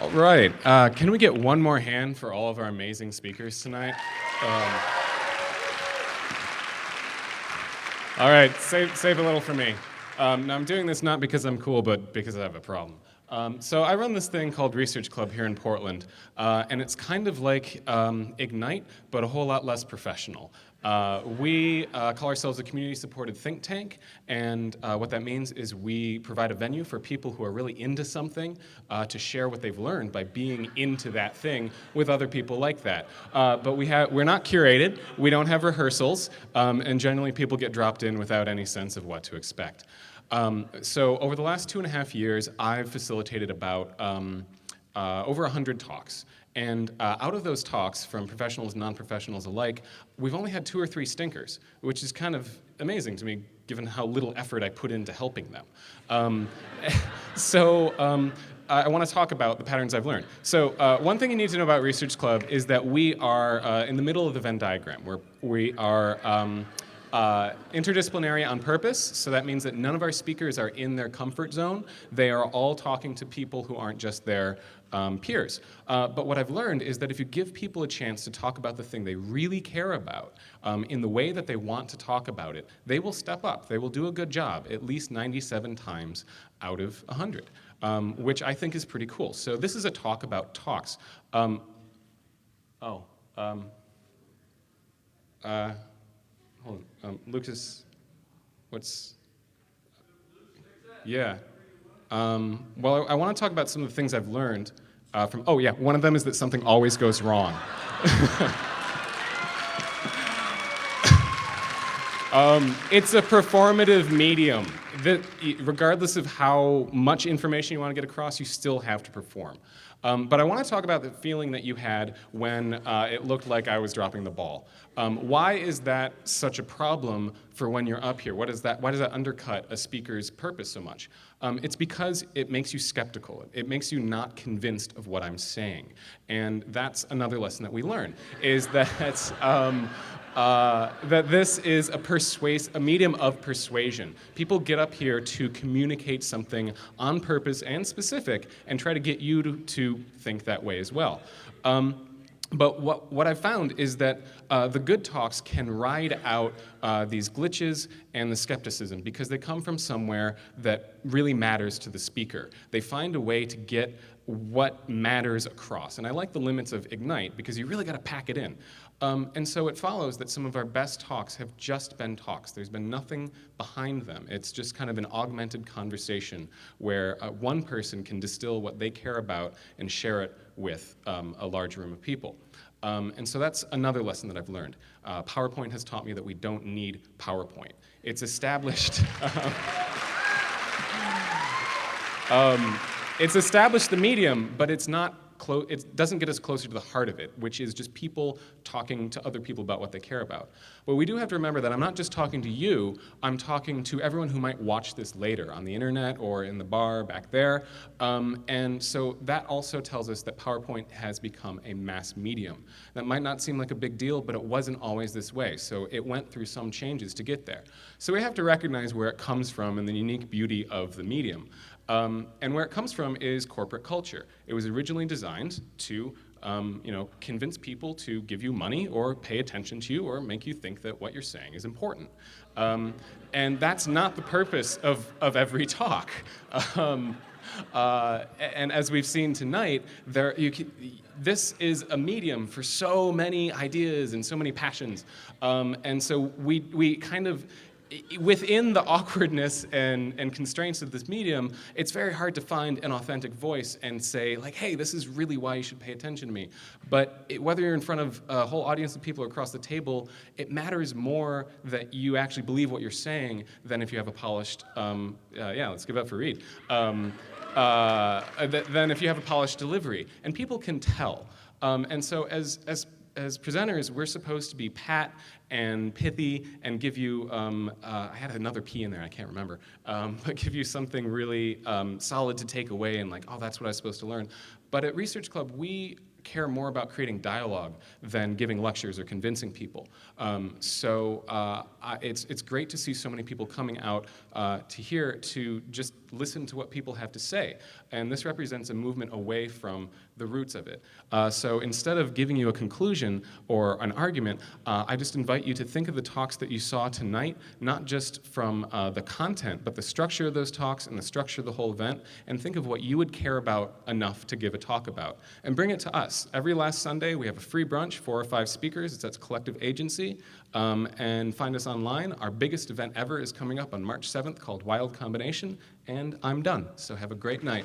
All right. Can we get one more hand for all of our amazing speakers tonight? Um, all right, save a little for me. Now, I'm doing this not because I'm cool, but because I have a problem. So I run this thing called Research Club here in Portland, and it's kind of like Ignite, but a whole lot less professional. We call ourselves a community-supported think tank, and what that means is we provide a venue for people who are really into something to share what they've learned by being into that thing with other people like that. But we're not curated, we don't have rehearsals, and generally people get dropped in without any sense of what to expect. So over the last 2.5 years, I've facilitated about over 100 talks. And out of those talks, from professionals and non-professionals alike, we've only had 2 or 3 stinkers, which is kind of amazing to me, given how little effort I put into helping them. I want to talk about the patterns I've learned. So one thing you need to know about Research Club is that we are in the middle of the Venn diagram, where we are interdisciplinary on purpose, so that means that none of our speakers are in their comfort zone. They are all talking to people who aren't just their peers. But what I've learned is that if you give people a chance to talk about the thing they really care about in the way that they want to talk about it, they will step up. They will do a good job, at least 97 times out of 100, which I think is pretty cool. So this is a talk about talks. Hold on, Lucas, what's, yeah. Well, I want to talk about some of the things I've learned one of them is that something always goes wrong. It's a performative medium. That, regardless of how much information you want to get across, you still have to perform. But I want to talk about the feeling that you had when it looked like I was dropping the ball. Why is that such a problem for when you're up here? Why does that undercut a speaker's purpose so much? It's because it makes you skeptical. It makes you not convinced of what I'm saying. And that's another lesson that we learn, is that that this is a medium of persuasion. People get up here to communicate something on purpose and specific and try to get you to think that way as well. But what I've found is that the good talks can ride out these glitches and the skepticism because they come from somewhere that really matters to the speaker. They find a way to get what matters across. And I like the limits of Ignite because you really got to pack it in. And so it follows that some of our best talks have just been talks. There's been nothing behind them. It's just kind of an augmented conversation where one person can distill what they care about and share it with a large room of people. And so that's another lesson that I've learned. PowerPoint has taught me that we don't need PowerPoint. It's established. It's established the medium, but it's not. It doesn't get us closer to the heart of it, which is just people talking to other people about what they care about. But we do have to remember that I'm not just talking to you, I'm talking to everyone who might watch this later on the internet or in the bar back there. And so that also tells us that PowerPoint has become a mass medium. That might not seem like a big deal, but it wasn't always this way. So it went through some changes to get there. So we have to recognize where it comes from and the unique beauty of the medium. And where it comes from is corporate culture. It was originally designed to convince people to give you money or pay attention to you or make you think that what you're saying is important. And that's not the purpose of every talk. And as we've seen tonight, this is a medium for so many ideas and so many passions. And so we kind of, within the awkwardness and constraints of this medium, it's very hard to find an authentic voice and say, like, hey, this is really why you should pay attention to me. But whether you're in front of a whole audience of people across the table, it matters more that you actually believe what you're saying than if you have a polished, let's give it up for Reed, than if you have a polished delivery. And people can tell. And so as presenters, we're supposed to be pat and pithy and give you, I had another P in there, I can't remember, but give you something really solid to take away and like, oh, that's what I was supposed to learn. But at Research Club, we care more about creating dialogue than giving lectures or convincing people. It's great to see so many people coming out to here to just listen to what people have to say. And this represents a movement away from the roots of it. So instead of giving you a conclusion or an argument, I just invite you to think of the talks that you saw tonight, not just from the content, but the structure of those talks and the structure of the whole event, and think of what you would care about enough to give a talk about. And bring it to us. Every last Sunday, we have a free brunch, 4 or 5 speakers. It's at Collective Agency. And find us online. Our biggest event ever is coming up on March 7th called Wild Combination, and I'm done. So have a great night.